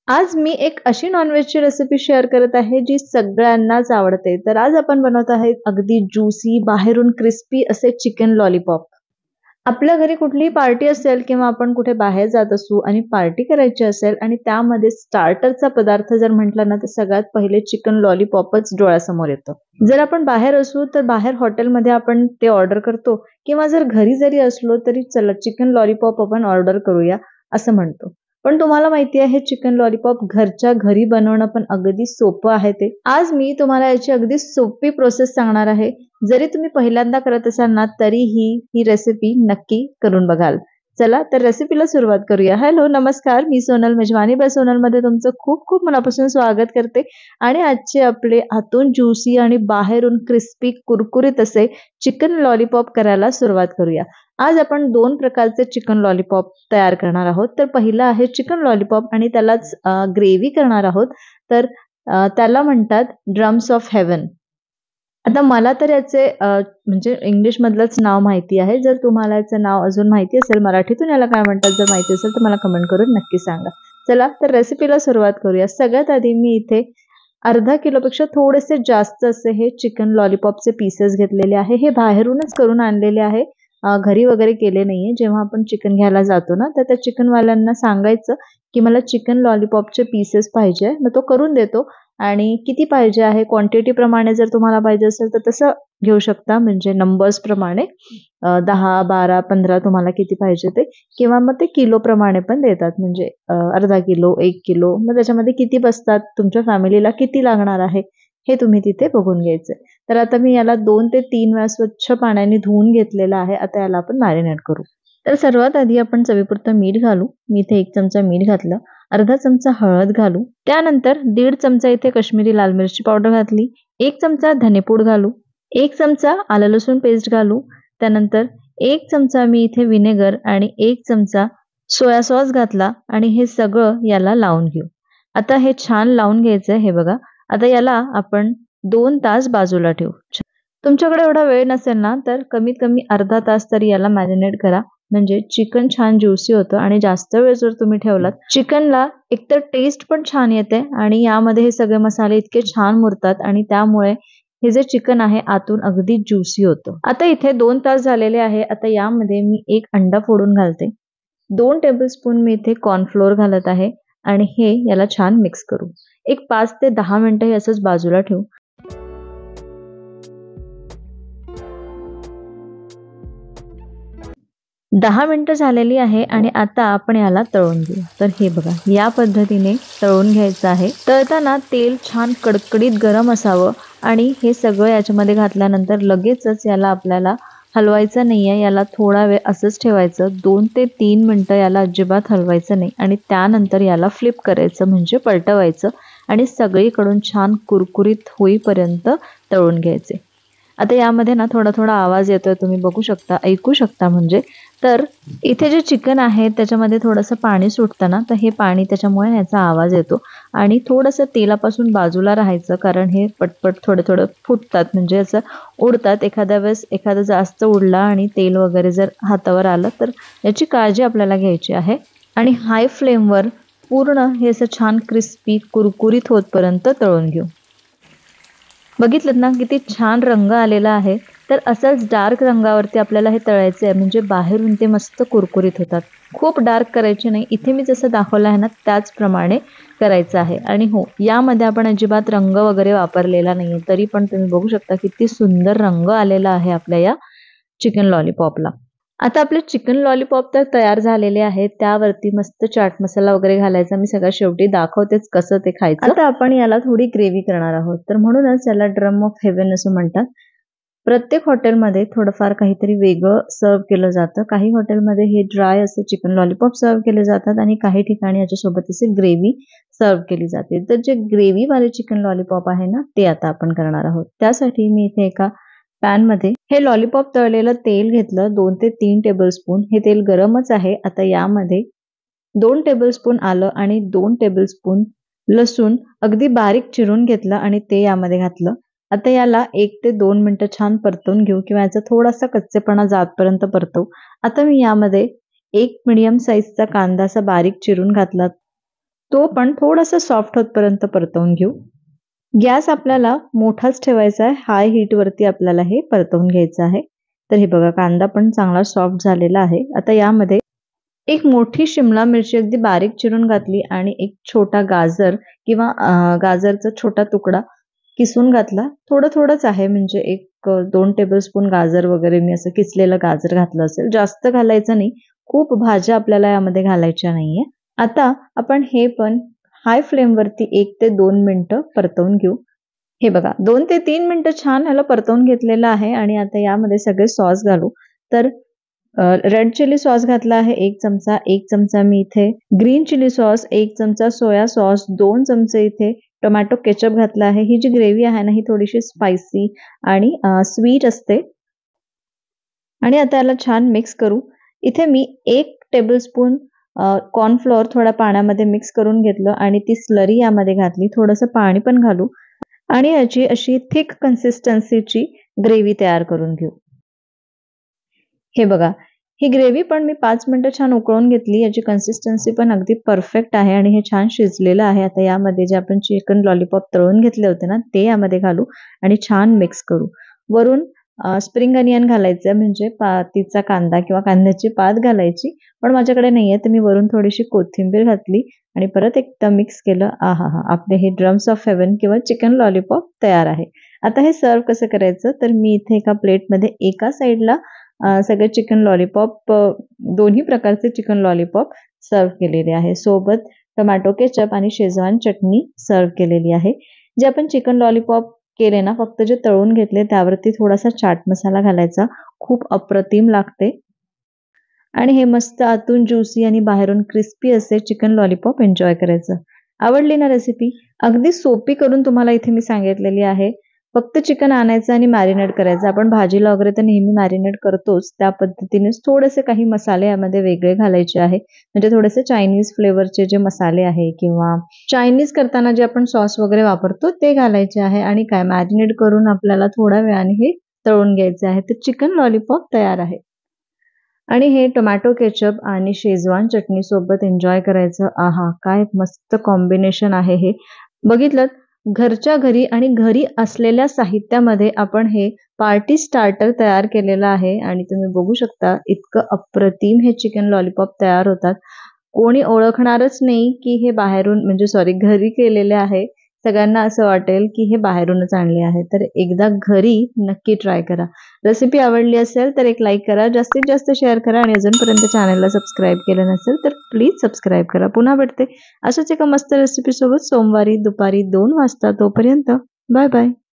आज मी एक अशी नॉनव्हेजची रेसिपी शेअर करत आहे जी सगळ्यांनाच आवडते. तर आज आपण बनवत आहे अगदी ज्युसी, बाहेरून क्रिस्पी असे चिकन लॉलीपॉप. आपल्या घरी कुठलीही पार्टी असेल किंवा आपण कुठे बाहेर जात असू आणि पार्टी करायची असेल आणि त्यामध्ये स्टार्टरचा पदार्थ जर म्हटला ना, तर सगळ्यात पहिले चिकन लॉलीपॉपच डोळ्यासमोर येतं. जर आपण बाहेर असू तर बाहेर हॉटेलमध्ये आपण ते ऑर्डर करतो किंवा जर घरी जरी असलो तरी चला चिकन लॉलीपॉप आपण ऑर्डर करूया असं म्हणतो. पण तुम्हाला माहिती आहे चिकन लॉलीपॉप घरच्या घरी बनवणं पण अगदी सोपं आहे ते. आज मी तुम्हाला याची अगदी सोपी प्रोसेस सांगणार आहे. जरी तुम्ही पहिल्यांदा करत असाल ना तरीही ही रेसिपी नक्की करून बघाल. चला तर रेसिपीला सुरुवात करूया. हॅलो, नमस्कार. मी सोनल मेजवानी बाय सोनलमध्ये तुमचं खूप खूप मनापासून स्वागत करते. आणि आजचे आपले आतून ज्युसी आणि बाहेरून क्रिस्पी कुरकुरीत असे चिकन लॉलीपॉप करायला सुरुवात करूया. आज आपण 2 प्रकारचे चिकन लॉलीपॉप तयार करणार आहोत. तर पहिलं आहे चिकन लॉलीपॉप आणि त्यालाच ग्रेव्ही करणार आहोत. तर त्याला म्हणतात ड्रम्स ऑफ हेवन. आता मला तर याचे म्हणजे इंग्लिशमधलंच नाव माहिती आहे. जर तुम्हाला याचं नाव अजून माहिती असेल, मराठीतून याला काय म्हणतात जर माहिती असेल तर मला कमेंट करून नक्की सांगा. चला तर रेसिपीला सुरुवात करूया. सगळ्यात आधी मी इथे अर्धा किलोपेक्षा थोडेसे जास्त असे हे चिकन लॉलीपॉपचे पीसेस घेतलेले आहे. हे बाहेरूनच करून आणलेले आहे. घरी वगैरे केले नाहीये. जेव्हा आपण चिकन घ्यायला जातो ना, तर त्या चिकनवाल्यांना सांगायचं की मला चिकन लॉलीपॉपचे पीसेस पाहिजे. मग तो करून देतो आणि किती पाहिजे आहे क्वांटिटी प्रमाणे जर तुम्हाला पाहिजे असेल तर तसं घेऊ शकता. म्हणजे नंबर्स प्रमाणे 10, 12, 15 तुम्हाला किती पाहिजे ते किंवा मग ते किलो प्रमाणे पण देतात. म्हणजे अर्धा किलो, 1 किलो मग त्याच्यामध्ये किती बसतात, तुमच्या फॅमिलीला किती लागणार आहे हे तुम्ही तिथे बघून घ्यायचं. तर आता मी याला 2 ते 3 वेळा स्वच्छ पाण्याने धुवून घेतलेलं आहे. आता याला आपण मॅरिनेट करू. तर सर्वात आधी आपण चवीपुरतं मीठ घालू. मी इथे 1 चमचा मीठ घातलं. अर्धा चमचा हळद घालू. त्यानंतर 1.5 चमचा इथे काश्मीरी लाल मिरची पावडर घातली. 1 चमचा धनेपूड घालू. 1 चमचा आलं लसूण पेस्ट घालू. त्यानंतर 1 चमचा मी इथे व्हिनेगर आणि 1 चमचा सोया सॉस घातला आणि हे सगळं याला लावून घेऊ. आता हे छान लावून घ्यायचं हे बघा. आता याला आपण 2 तास बाजूला ठेवू. तुमच्याकडे एवढा वेळ नसेल ना तर कमीत कमी अर्धा तास तरी याला मॅरिनेट करा. म्हणजे चिकन छान ज्युसी होतं आणि जास्त वेळ जर तुम्ही ठेवलात चिकनला एकतर टेस्ट पण छान येते आणि यामध्ये हे सगळे मसाले इतके छान मुरतात आणि त्यामुळे हे जे चिकन आहे आतून अगदी ज्युसी होतं. आता इथे 2 तास झालेले आहे. आता यामध्ये मी 1 अंडा फोडून घालते. 2 टेबलस्पून मी इथे कॉर्नफ्लोअर घालत आहे आणि हे याला छान मिक्स करू. एक 5 ते 10 मिनिटं हे असंच बाजूला ठेवू. 10 मिनिटं झालेली आहे आणि आता आपण याला तळून घेऊ. तर हे बघा या पद्धतीने तळून घ्यायचं आहे. तळताना तेल छान कडकडीत गरम असावं आणि हे सगळं याच्यामध्ये घातल्यानंतर लगेचच याला आपल्याला हलवायचं नाहीये. याला थोडा वेळ असंच ठेवायचं. 2 ते 3 मिनिटं याला अजिबात हलवायचं नाही आणि त्यानंतर याला फ्लिप करायचं म्हणजे पलटवायचं आणि सगळीकडून छान कुरकुरीत होईपर्यंत तळून घ्यायचे. आता यामध्ये ना थोडा थोडा आवाज येतोय, तुम्ही बघू शकता, ऐकू शकता म्हणजे. तर इथे जे चिकन आहे त्याच्यामध्ये थोडंसं पाणी सुटतं ना, तर हे पाणी त्याच्यामुळे ह्याचा आवाज येतो आणि थोडंसं तेलापासून बाजूला राहायचं कारण हे पटपट थोडं थोडं फुटतात म्हणजे असं उडतात. एखाद्या वेळेस एखादा जास्त उडला आणि तेल वगैरे जर हातावर आलं तर याची काळजी आपल्याला घ्यायची आहे. आणि हाय फ्लेमवर पूर्ण हे असं छान क्रिस्पी कुरकुरीत होतपर्यंत तळून घेऊ. बघितलं ना किती छान रंग आलेला आहे. तर असंच डार्क रंगावरती आपल्याला हे तळायचं आहे म्हणजे बाहेरून ते मस्त कुरकुरीत होतात. खूप डार्क करायचे नाही. इथे मी जसं दाखवलं आहे ना त्याचप्रमाणे करायचं आहे. आणि हो, यामध्ये आपण अजिबात रंग वगैरे वापरलेला नाहीये. तरी पण तुम्ही बघू शकता किती सुंदर रंग आलेला आहे आपल्या या चिकन लॉलीपॉपला. आता आपले चिकन लॉलीपॉप तर तयार झालेले आहेत. त्यावरती मस्त चाट मसाला वगैरे घालायचा. मी सगळ्यात शेवटी दाखवतेच कसं ते खायचं. आता आपण याला थोडी ग्रेव्ही करणार आहोत. तर म्हणूनच याला ड्रम ऑफ हेवन असं म्हणतात. प्रत्येक हॉटेलमध्ये थोडंफार काहीतरी वेगळं सर्व केलं जातं. काही हॉटेलमध्ये हे ड्राय असे चिकन लॉलीपॉप सर्व केले जातात आणि काही ठिकाणी याच्यासोबत असे ग्रेव्ही सर्व केली जाते. तर जे ग्रेव्हीवाले चिकन लॉलीपॉप आहे ना ते आता आपण करणार आहोत. त्यासाठी मी इथे एका पॅनमध्ये हे लॉलीपॉप तळलेलं तेल घेतलं. 2 ते 3 टेबलस्पून. हे तेल गरमच आहे. आता यामध्ये 2 टेबलस्पून आलं आणि 2 टेबलस्पून लसूण अगदी बारीक चिरून घेतलं आणि ते यामध्ये घातलं. आता याला 1 ते 2 मिनिटं छान परतवून घेऊ किंवा याचा थोडासा कच्चेपणा जातपर्यंत परतवू. आता मी यामध्ये 1 मीडियम साईजचा कांदा असा बारीक चिरून घातला. तो पण थोडासा सॉफ्ट होतपर्यंत परतवून घेऊ. गॅस आपल्याला मोठाच ठेवायचा आहे. हाय हीटवरती आपल्याला हे परतवून घ्यायचं आहे. तर हे बघा कांदा पण चांगला सॉफ्ट झालेला आहे. आता यामध्ये एक मोठी शिमला मिरची अगदी बारीक चिरून घातली आणि एक छोटा गाजर किंवा गाजरचा छोटा तुकडा किसून घातला. थोडंच आहे म्हणजे एक 2 टेबलस्पून गाजर वगैरे मी असं किसलेलं गाजर घातलं असेल. जास्त घालायचं नाही. खूप भाज्या आपल्याला यामध्ये घालायच्या नाहीये. आता आपण हे पण हाय फ्लेमवरती 1 ते 2 मिनिटं परतवून घेऊ. हे बघा 2 ते 3 मिनिटं छान ह्याला परतवून घेतलेलं आहे आणि आता यामध्ये सगळे सॉस घालू. तर रेड चिली सॉस घातला आहे 1 चमचा. 1 चमचा मी इथे ग्रीन चिली सॉस, 1 चमचा सोया सॉस, 2 चमचे इथे टोमॅटो केचप घातला आहे. ही जी ग्रेव्ही आहे ना ही थोडीशी स्पायसी आणि स्वीट असते. आणि आता याला छान मिक्स करू. इथे मी 1 टेबलस्पून कॉर्नफ्लोअर थोड्या पाण्यामध्ये मिक्स करून घेतलं आणि ती स्लरी यामध्ये घातली. थोडंसं पाणी पण घालू आणि याची अशी थिक कन्सिस्टन्सीची ग्रेव्ही तयार करून घेऊ. हे बघा, ही ग्रेव्ही पण मी 5 मिनिटं छान उकळून घेतली. याची कन्सिस्टन्सी पण अगदी परफेक्ट आहे आणि हे छान शिजलेलं आहे. आता यामध्ये जे आपण चिकन लॉलीपॉप तळून घेतले होते ना, ते यामध्ये घालू आणि छान मिक्स करू. वरून स्प्रिंग अनियन घालायचं म्हणजे पातीचा कांदा किंवा कांद्याची पात घालायची. पण माझ्याकडे नाहीये तर मी वरून थोडीशी कोथिंबीर घातली आणि परत एकदा मिक्स केलं. आहाहा! आपले हे ड्रम्स ऑफ हेवन किंवा चिकन लॉलीपॉप तयार आहे. आता हे सर्व्ह कसं करायचं तर मी इथे एका प्लेटमध्ये एका साईडला सगळे चिकन लॉलीपॉप दोन्ही प्रकारचे चिकन लॉलीपॉप सर्व्ह केलेले आहे. सोबत टोमॅटो केचप आणि शेजवान चटणी सर्व्ह केलेली आहे. जे आपण चिकन लॉलीपॉप केले ना फक्त जे तळून घेतले त्यावरती थोडासा चाट मसाला घालायचा. खूप अप्रतिम लागते. आणि हे मस्त आतून ज्युसी आणि बाहेरून क्रिस्पी असे चिकन लॉलीपॉप एन्जॉय करायचं. आवडली ना रेसिपी? अगदी सोपी करून तुम्हाला इथे मी सांगितलेली आहे. फक्त चिकन आणायचं आणि मॅरिनेट करायचं. आपण भाजीला वगैरे तर नेहमी मॅरिनेट करतोच. त्या पद्धतीनेच थोडेसे काही मसाले यामध्ये वेगळे घालायचे आहे. म्हणजे थोडेसे चायनीज फ्लेवरचे जे मसाले आहे किंवा चायनीज करताना जे आपण सॉस वगैरे वापरतो ते घालायचे आहे आणि काय मॅरिनेट करून आपल्याला थोड्या वेळाने हे तळून घ्यायचे आहे. तर चिकन लॉलीपॉप तयार आहे. आणि हे टोमॅटो केचप आणि शेजवान चटणी सोबत एन्जॉय करायचं. आहा! काय मस्त कॉम्बिनेशन आहे हे. बघितलंत? घरच्या घरी आणि घरी असलेल्या साहित्यामध्ये आपण हे पार्टी स्टार्टर तयार केलेलं आहे आणि तुम्ही बघू शकता इतकं अप्रतिम हे चिकन लॉलीपॉप तयार होतात. कोणी ओळखणारच नाही की हे बाहेरून म्हणजे सॉरी घरी केलेले आहे. सगळ्यांना असं वाटेल की हे बाहेरूनच आणले आहे. तर एकदा घरी नक्की ट्राय करा. रेसिपी आवडली असेल तर एक लाईक करा. जास्तीत जास्त शेअर करा आणि अजूनपर्यंत चॅनलला सबस्क्राईब केलं नसेल तर प्लीज सबस्क्राईब करा. पुन्हा भेटते अशाच एका मस्त रेसिपीसोबत सोमवारी दुपारी 2 वाजता. तोपर्यंत बाय बाय.